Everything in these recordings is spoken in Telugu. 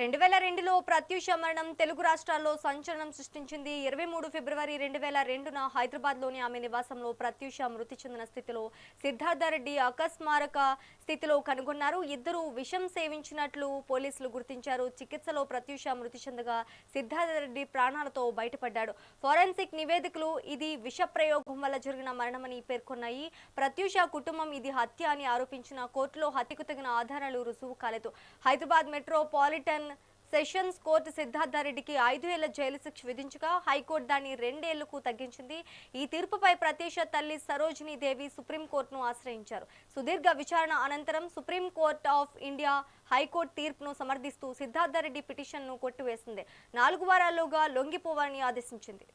2002లో ప్రత్యూష మరణం తెలుగు రాష్ట్రాల్లో సంచలనం సృష్టించింది. 23 ఫిబ్రవరి 2002న హైదరాబాద్లోని ఆమె నివాసంలో ప్రత్యూష మృతి చెందిన స్థితిలో సిద్ధార్థరెడ్డి అకస్మారక స్థితిలో కనుగొన్నారు. ఇద్దరు విషం సేవించినట్లు పోలీసులు గుర్తించారు. చికిత్సలో ప్రత్యూష మృతి చెందగా సిద్ధార్థరెడ్డి ప్రాణాలతో బయటపడ్డాడు. ఫోరెన్సిక్ నివేదికలు ఇది విష ప్రయోగం వల్ల జరిగిన మరణమని పేర్కొన్నాయి. ప్రత్యూష కుటుంబం ఇది హత్య అని ఆరోపించిన కోర్టులో హత్యకు తగిన ఆధారాలు రుజువు కాలేదు. హైదరాబాద్ మెట్రోపాలిటన్ సెషన్స్ కోర్టు సిద్ధార్థరెడ్డికి 5 ఏళ్ల జైలు శిక్ష విధించగా హైకోర్టు దాన్ని 2 ఏళ్లకు తగ్గించింది. ఈ తీర్పుపై ప్రత్యూష తల్లి సరోజినీ దేవి సుప్రీంకోర్టును ఆశ్రయించారు. సుదీర్ఘ విచారణ అనంతరం సుప్రీంకోర్టు ఆఫ్ ఇండియా హైకోర్టు తీర్పును సమర్థిస్తూ సిద్ధార్థరెడ్డి పిటిషన్ను కొట్టివేసింది. 4 వారాల్లోగా లొంగిపోవాలని ఆదేశించింది.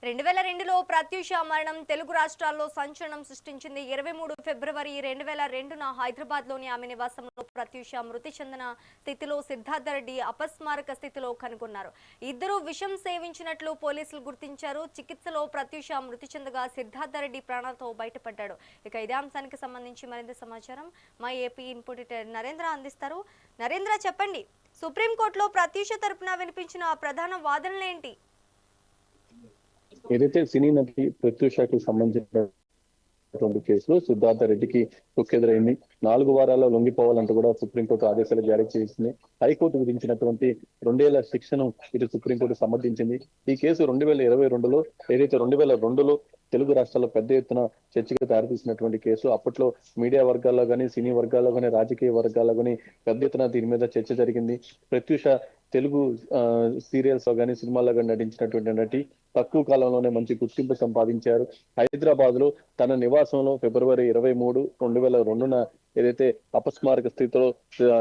రెండు 2002లో ప్రత్యూష మరణం తెలుగు రాష్ట్రాల్లో సంచలనం సృష్టించింది. 23 ఫిబ్రవరి 2002న హైదరాబాద్లోని ఆమె నివాసంలో ప్రత్యూష మృతి చెందిన స్థితిలో సిద్ధార్థరెడ్డి అపస్మారక స్థితిలో కనుగొన్నారు. ఇద్దరు విషం సేవించినట్లు పోలీసులు గుర్తించారు. చికిత్సలో ప్రత్యూష మృతి చెందగా సిద్ధార్థరెడ్డి ప్రాణాలతో బయటపడ్డాడు. ఇక ఇదే అంశానికి సంబంధించి మరింత సమాచారం మా ఏపీ ఇన్పుట్ ఎడిటర్ నరేంద్ర అందిస్తారు. నరేంద్ర, చెప్పండి, సుప్రీంకోర్టులో ప్రత్యూష తరపున వినిపించిన ప్రధాన వాదనలేంటి? ఏదైతే సినీ నటి ప్రత్యూషకి సంబంధించినటువంటి కేసులో సిద్ధార్థరెడ్డికి తొక్కెదురైంది. 4 వారాల్లో లొంగిపోవాలంటూ కూడా సుప్రీంకోర్టు ఆదేశాలు జారీ చేసింది. హైకోర్టు విధించినటువంటి 2 ఏళ్ల శిక్షను ఇటు సుప్రీంకోర్టు సమర్థించింది. ఈ కేసు 2022లో ఏదైతే 2002లో తెలుగు రాష్ట్రాల్లో పెద్ద ఎత్తున చర్చకు దారితీసినటువంటి కేసు. అప్పట్లో మీడియా వర్గాల్లో కానీ, సినీ వర్గాల్లో కానీ, రాజకీయ వర్గాల్లో కానీ పెద్ద ఎత్తున దీని మీద చర్చ జరిగింది. ప్రత్యూష తెలుగు సీరియల్స్ లో కానీ, సినిమాల్లో కానీ నటించినటువంటి నటి తక్కువ కాలంలోనే మంచి గుర్తింపు సంపాదించారు. హైదరాబాద్ లో తన నివాసంలో ఫిబ్రవరి 23, 2002న ఏదైతే అపస్మారక స్థితిలో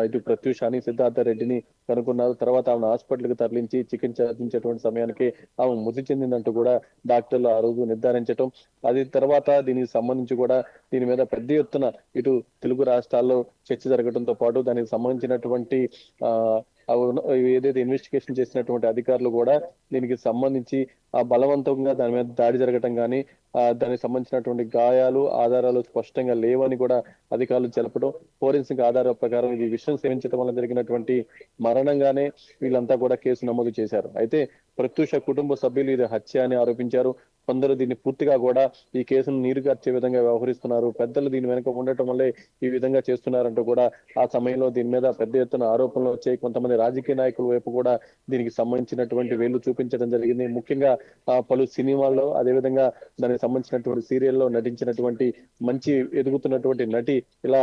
ఇటు ప్రత్యూషాని సిద్ధార్థరెడ్డిని కనుక్కున్నారు. తర్వాత ఆమెను హాస్పిటల్ కి తరలించి చికిత్స అందించేటువంటి సమయానికి ఆమె మృతి చెందిందంటూ కూడా డాక్టర్లు ఆ రోజు నిర్ధారించడం, అది తర్వాత దీనికి సంబంధించి కూడా దీని మీద పెద్ద ఎత్తున ఇటు తెలుగు రాష్ట్రాల్లో చర్చ జరగడంతో పాటు దానికి సంబంధించినటువంటి ఏదైతే ఇన్వెస్టిగేషన్ చేసినటువంటి అధికారులు కూడా దీనికి సంబంధించి బలవంతంగా దాని మీద దాడి జరగటం కానీ, దానికి సంబంధించినటువంటి గాయాలు ఆధారాలు స్పష్టంగా లేవని కూడా అధికారులు తెలపడం, ఫోరెన్సిక్ ఆధారాల ప్రకారం ఇది విషయం సేవించడం వల్ల జరిగినటువంటి మరణంగానే వీళ్ళంతా కూడా కేసు నమోదు చేశారు. అయితే ప్రత్యూష కుటుంబ సభ్యులు ఇది హత్య అని ఆరోపించారు. కొందరు దీన్ని పూర్తిగా కూడా ఈ కేసును నీరుగార్చే విధంగా వ్యవహరిస్తున్నారు, పెద్దలు దీని వెనుక ఉండటం వల్లే ఈ విధంగా చేస్తున్నారంటూ కూడా ఆ సమయంలో దీని మీద పెద్ద ఎత్తున ఆరోపణలు వచ్చాయి. కొంతమంది రాజకీయ నాయకుల వైపు కూడా దీనికి సంబంధించినటువంటి వేళ్లు చూపించడం జరిగింది. ముఖ్యంగా పలు సినిమాల్లో, అదేవిధంగా దానికి సంబంధించినటువంటి సీరియల్లో నటించినటువంటి మంచి ఎదుగుతున్నటువంటి నటి ఇలా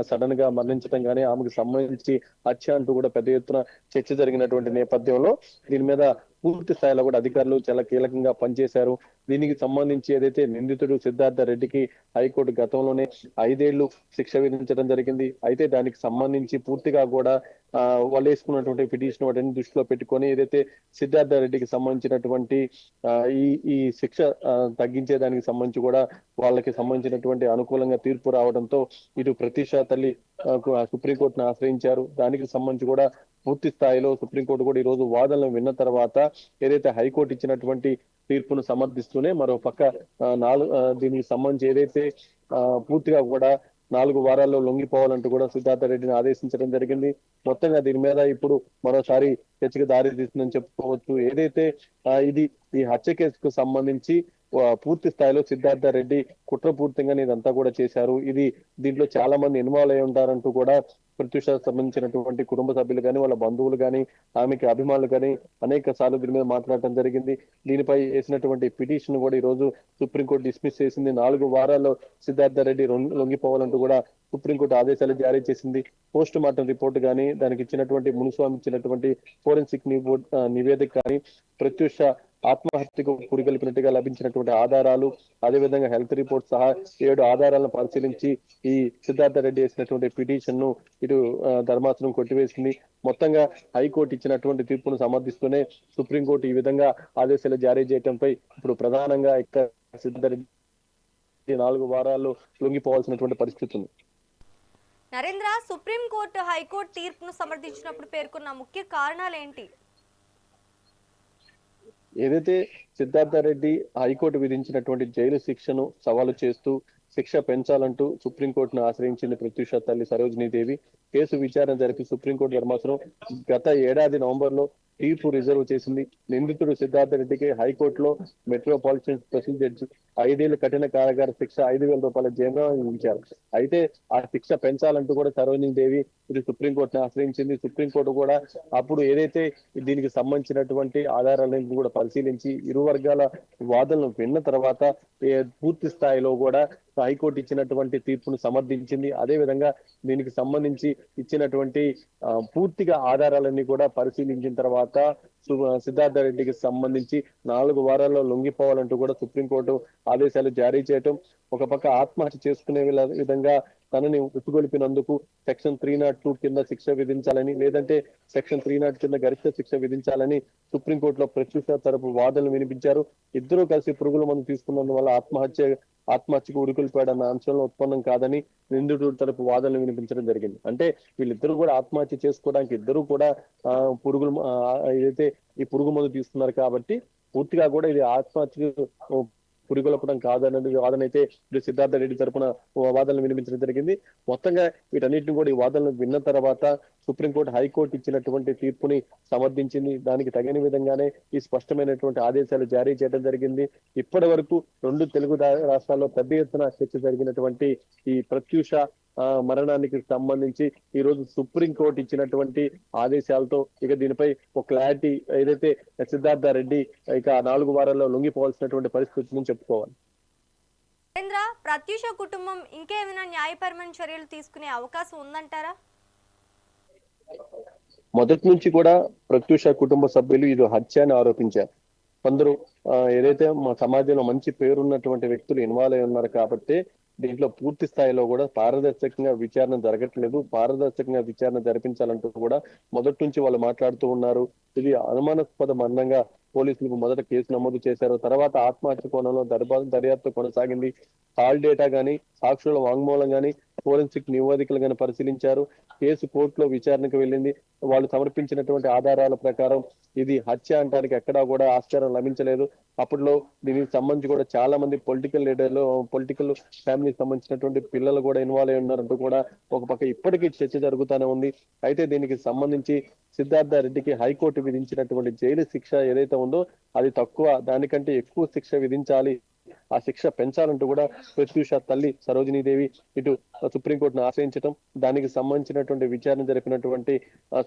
సడన్ గా మరణించడం కానీ, ఆమెకు సంబంధించి హత్య అంటూ కూడా పెద్ద ఎత్తున చర్చ జరిగినటువంటి నేపథ్యంలో దీని మీద పూర్తి స్థాయిలో కూడా అధికారులు చాలా కీలకంగా పనిచేశారు. దీనికి సంబంధించి ఏదైతే నిందితుడు సిద్ధార్థరెడ్డికి హైకోర్టు గతంలోనే 5 ఏళ్లు శిక్ష విధించడం జరిగింది. అయితే దానికి సంబంధించి పూర్తిగా కూడా వాళ్ళు వేసుకున్నటువంటి పిటిషన్ వాటిని దృష్టిలో పెట్టుకొని ఏదైతే సిద్ధార్థరెడ్డికి సంబంధించినటువంటి ఈ శిక్ష తగ్గించేదానికి సంబంధించి కూడా వాళ్ళకి సంబంధించినటువంటి అనుకూలంగా తీర్పు రావడంతో ఇటు ప్రత్యూష తల్లి సుప్రీంకోర్టును ఆశ్రయించారు. దానికి సంబంధించి కూడా పూర్తి స్థాయిలో సుప్రీంకోర్టు కూడా ఈ రోజు వాదనలు విన్న తర్వాత ఏదైతే హైకోర్టు ఇచ్చినటువంటి తీర్పును సమర్థిస్తూనే మరో పక్క దీనికి సంబంధించి ఏదైతే పూర్తిగా కూడా 4 వారాల్లో లొంగిపోవాలంటూ కూడా సిద్ధార్థరెడ్డిని ఆదేశించడం జరిగింది. మొత్తంగా దీని మీద ఇప్పుడు మరోసారి చర్చకు దారి తీస్తుందని చెప్పుకోవచ్చు. ఏదైతే ఈ హత్య కేసుకు సంబంధించి పూర్తి స్థాయిలో సిద్ధార్థరెడ్డి కుట్రపూర్తిగా ఇదంతా కూడా చేశారు, దీంట్లో చాలా మంది ఇన్వాల్వ్ అయి ఉంటారంటూ కూడా ప్రత్యూషకు సంబంధించినటువంటి కుటుంబ సభ్యులు కానీ, వాళ్ళ బంధువులు కానీ, ఆమెకి అభిమానులు కానీ అనేక సార్లు దీని మీద మాట్లాడటం జరిగింది. దీనిపై వేసినటువంటి పిటిషన్ కూడా ఈ రోజు సుప్రీంకోర్టు డిస్మిస్ చేసింది. 4 వారాల్లో సిద్ధార్థరెడ్డి లొంగిపోవాలంటూ కూడా సుప్రీంకోర్టు ఆదేశాలు జారీ చేసింది. పోస్ట్ మార్టం రిపోర్ట్ కానీ, దానికి ఇచ్చినటువంటి మునుస్వామి ఇచ్చినటువంటి ఫోరెన్సిక్ నివేదిక కానీ, ప్రత్యూష ఆత్మహత్యకు పురిగొల్పినట్టుగా లభించినటువంటి ఆధారాలు, అదేవిధంగా హెల్త్ రిపోర్ట్ సహా 7 ఆధారాలను పరిశీలించి ఈ సిద్ధార్థ రెడ్డి వేసినటువంటి పిటిషన్ ను ఇటు ధర్మాసనం కొట్టివేసింది. మొత్తంగా హైకోర్టు ఇచ్చినటువంటి తీర్పును సమర్థిస్తూనే సుప్రీంకోర్టు ఈ విధంగా ఆదేశాలు జారీ చేయడంపై ఇప్పుడు ప్రధానంగా ఇక్కడ సిద్ధార్థ రెడ్డి 4 వారాల్లో లొంగిపోవాల్సినటువంటి పరిస్థితి ఉంది. నరేంద్ర, సుప్రీంకోర్టు హైకోర్టు తీర్పును సమర్థించినప్పుడు పేర్కొన్న ముఖ్య కారణాలు ఏంటి? ఏదైతే సిద్ధార్థ రెడ్డి హైకోర్టు విధించినటువంటి జైలు శిక్షను సవాలు చేస్తూ శిక్ష పెంచాలంటూ సుప్రీంకోర్టును ఆశ్రయించింది ప్రత్యూష తల్లి సరోజినీదేవి. కేసు విచారణ జరిపి సుప్రీంకోర్టు ధర్మాసనం గత ఏడాది నవంబర్లో తీర్పు రిజర్వ్ చేసింది. నిందితుడు సిద్ధార్థ రెడ్డికి హైకోర్టులో మెట్రోపాలిటన్ స్పెషల్ జడ్జి 5 ఏళ్ల కఠిన కారాగార శిక్ష, 5,000 రూపాయల జరిమానా విధించారు. అయితే ఆ శిక్ష పెంచాలంటూ కూడా సరోజినీదేవి ఇది సుప్రీంకోర్టును ఆశ్రయించింది. సుప్రీంకోర్టు కూడా అప్పుడు ఏదైతే దీనికి సంబంధించినటువంటి ఆధారాలను కూడా పరిశీలించి ఇరు వర్గాల వాదనలు విన్న తర్వాత పూర్తి స్థాయిలో కూడా హైకోర్టు ఇచ్చినటువంటి తీర్పును సమర్థించింది. అదే విధంగా దీనికి సంబంధించి ఇచ్చినటువంటి పూర్తిగా ఆధారాలన్నీ కూడా పరిశీలించిన తర్వాత సిద్ధార్థ రెడ్డికి సంబంధించి 4 వారాల్లో లొంగిపోవాలంటూ కూడా సుప్రీంకోర్టు ఆదేశాలు జారీ చేయటం, ఒక పక్క ఆత్మహత్య చేసుకునే విధంగా తనని ఉసుగొలిపినందుకు సెక్షన్ 302 కింద శిక్ష విధించాలని, లేదంటే సెక్షన్ 302 కింద గరిష్ట శిక్ష విధించాలని సుప్రీంకోర్టులో ప్రత్యూష తరపు వాదనలు వినిపించారు. ఇద్దరూ కలిసి పురుగుల మందు తీసుకున్నందువల్ల ఆత్మహత్యకు ఉరికొల్పాడన్న అంశంలో ఉత్పన్నం కాదని నిందితుడు తరపు వాదనలు వినిపించడం జరిగింది. అంటే వీళ్ళిద్దరూ కూడా ఆత్మహత్య చేసుకోవడానికి ఇద్దరు కూడా ఏదైతే ఈ పురుగు మందు తీసుకున్నారు కాబట్టి పూర్తిగా కూడా ఇది ఆత్మహత్యకు పురిగొల్పడం కాదన్నది వాదన అయితే సిద్ధార్థ రెడ్డి తరపున వాదనలు వినిపించడం జరిగింది. మొత్తంగా వీటన్నిటిని కూడా ఈ వాదనలు విన్న తర్వాత సుప్రీంకోర్టు హైకోర్టు ఇచ్చినటువంటి తీర్పుని సమర్థించింది. దానికి తగిన విధంగానే ఈ స్పష్టమైనటువంటి ఆదేశాలు జారీ చేయడం జరిగింది. ఇప్పటి వరకు 2 తెలుగు రాష్ట్రాల్లో పెద్ద ఎత్తున చర్చ జరిగినటువంటి ఈ ప్రత్యూష మరణానికి సంబంధించి ఈ రోజు సుప్రీంకోర్టు ఇచ్చినటువంటి ఆదేశాలతో ఇక దీనిపై ఒక క్లారిటీ ఏదైతే సిద్ధార్థ రెడ్డి ఇక 4 వారాల్లో లొంగిపోవాల్సినటువంటి పరిస్థితిని చెప్పుకోవాలి. నరేంద్ర, ప్రత్యూష కుటుంబం ఇంకేమైనా న్యాయపరమైన చర్యలు తీసుకునే అవకాశం ఉందంటారా? మొదటి నుంచి కూడా ప్రత్యూష కుటుంబ సభ్యులు ఇది హత్య అని ఆరోపించారు. కొందరు ఏదైతే మా సమాజంలో మంచి పేరున్నటువంటి వ్యక్తులు ఇన్వాల్వ్ అయి ఉన్నారు కాబట్టి దీంట్లో పూర్తి స్థాయిలో కూడా పారదర్శకంగా విచారణ జరగట్లేదు, పారదర్శకంగా విచారణ జరిపించాలంటూ కూడా మొదటి నుంచి వాళ్ళు మాట్లాడుతూ ఉన్నారు. ఇది అనుమానాస్పద మరణంగా పోలీసులకు మొదట కేసు నమోదు చేశారు. తర్వాత ఆత్మహత్య కోణంలో దర్యాప్తు కొనసాగింది. కాల్ డేటా గానీ, సాక్షుల వాంగ్మూలం గానీ, ఫోరెన్సిక్ నివేదికలు గానీ పరిశీలించారు. కేసు కోర్టులో విచారణకు వెళ్ళింది. వాళ్ళు సమర్పించినటువంటి ఆధారాల ప్రకారం ఇది హత్య అంటానికి ఎక్కడా కూడా ఆస్కారం లభించలేదు. అప్పట్లో దీనికి సంబంధించి కూడా చాలా మంది పొలిటికల్ లీడర్లు, పొలిటికల్ ఫ్యామిలీకి సంబంధించినటువంటి పిల్లలు కూడా ఇన్వాల్వ్ అయి ఉన్నారంటూ కూడా ఒక పక్క ఇప్పటికీ చర్చ జరుగుతూనే ఉంది. అయితే దీనికి సంబంధించి సిద్ధార్థ రెడ్డికి హైకోర్టు విధించినటువంటి జైలు శిక్ష ఏదైతే ఉందో అది తక్కువ, దానికంటే ఎక్కువ శిక్ష విధించాలి, ఆ శిక్ష పెంచాలంటూ కూడా ప్రత్యూష తల్లి సరోజినీదేవి ఇటు సుప్రీంకోర్టును ఆశ్రయించడం, దానికి సంబంధించినటువంటి విచారణ జరిపినటువంటి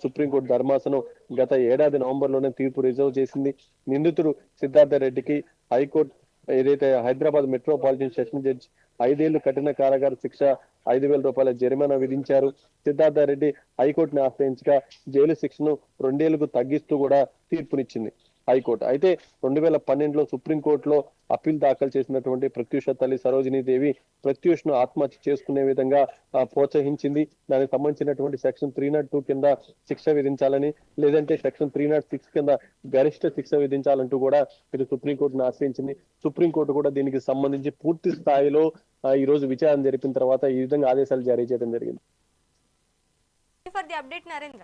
సుప్రీంకోర్టు ధర్మాసనం గత ఏడాది నవంబర్లోనే తీర్పు రిజర్వ్ చేసింది. నిందితుడు సిద్ధార్థ రెడ్డికి హైకోర్టు ఏదైతే హైదరాబాద్ మెట్రోపాలిటన్ సెషన్ జడ్జి 5 ఏళ్లు కఠిన కారాగార శిక్ష, 5,000 రూపాయల జరిమానా విధించారు. సిద్ధార్థ రెడ్డి హైకోర్టుని ఆశ్రయించగా జైలు శిక్షను 2 ఏళ్లకు తగ్గిస్తూ కూడా తీర్పునిచ్చింది హైకోర్టు. అయితే 2012లో సుప్రీంకోర్టులో అప్పీల్ దాఖలు చేసినటువంటి ప్రత్యూష తల్లి సరోజినీదేవి ప్రత్యూష్ను ఆత్మహత్య చేసుకునే విధంగా ప్రోత్సహించింది. దానికి సంబంధించినటువంటి సెక్షన్ 302 కింద శిక్ష విధించాలని, లేదంటే సెక్షన్ 306 కింద గరిష్ట శిక్ష విధించాలంటూ కూడా ఇది సుప్రీంకోర్టును ఆశ్రయించింది. సుప్రీంకోర్టు కూడా దీనికి సంబంధించి పూర్తి స్థాయిలో ఈ రోజు విచారణ జరిపిన తర్వాత ఈ విధంగా ఆదేశాలు జారీ చేయడం జరిగింది. For the update Narendra.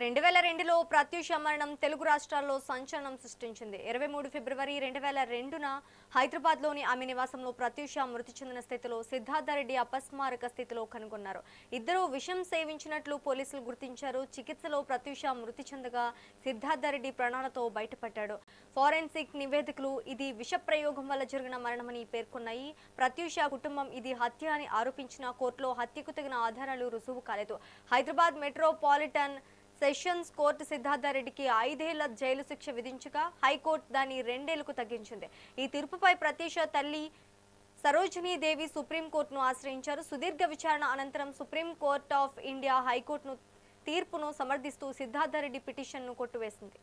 2002లో ప్రత్యూష మరణం తెలుగు రాష్ట్రాల్లో సంచలనం సృష్టించింది. 23 ఫిబ్రవరి 2002న హైదరాబాద్లోని ఆమె నివాసంలో ప్రత్యూష మృతి చెందిన స్థితిలో సిద్ధార్థరెడ్డి అపస్మారక స్థితిలో కనుగొన్నారు. ఇద్దరు విషం సేవించినట్లు పోలీసులు గుర్తించారు. చికిత్సలో ప్రత్యూష మృతి చెందగా సిద్ధార్థరెడ్డి ప్రాణాలతో బయటపడ్డాడు. ఫోరెన్సిక్ నివేదికలు ఇది విష ప్రయోగం వల్ల జరిగిన మరణమని పేర్కొన్నాయి. ప్రత్యూష కుటుంబం ఇది హత్య అని ఆరోపించిన కోర్టులో హత్యకు తగిన ఆధారాలు రుజువు కాలేదు. హైదరాబాద్ మెట్రోపాలిటన్ సెషన్స్ కోర్టు సిద్ధార్థరెడ్డికి 5 ఏళ్ల జైలు శిక్ష విధించగా హైకోర్టు దాన్ని 2 ఏళ్లకు తగ్గించింది. ఈ తీర్పుపై ప్రత్యూష తల్లి సరోజినీదేవి సుప్రీంకోర్టును ఆశ్రయించారు. సుదీర్ఘ విచారణ అనంతరం సుప్రీంకోర్టు ఆఫ్ ఇండియా హైకోర్టును తీర్పును సమర్థిస్తూ సిద్ధార్థరెడ్డి పిటిషన్ను కొట్టివేసింది.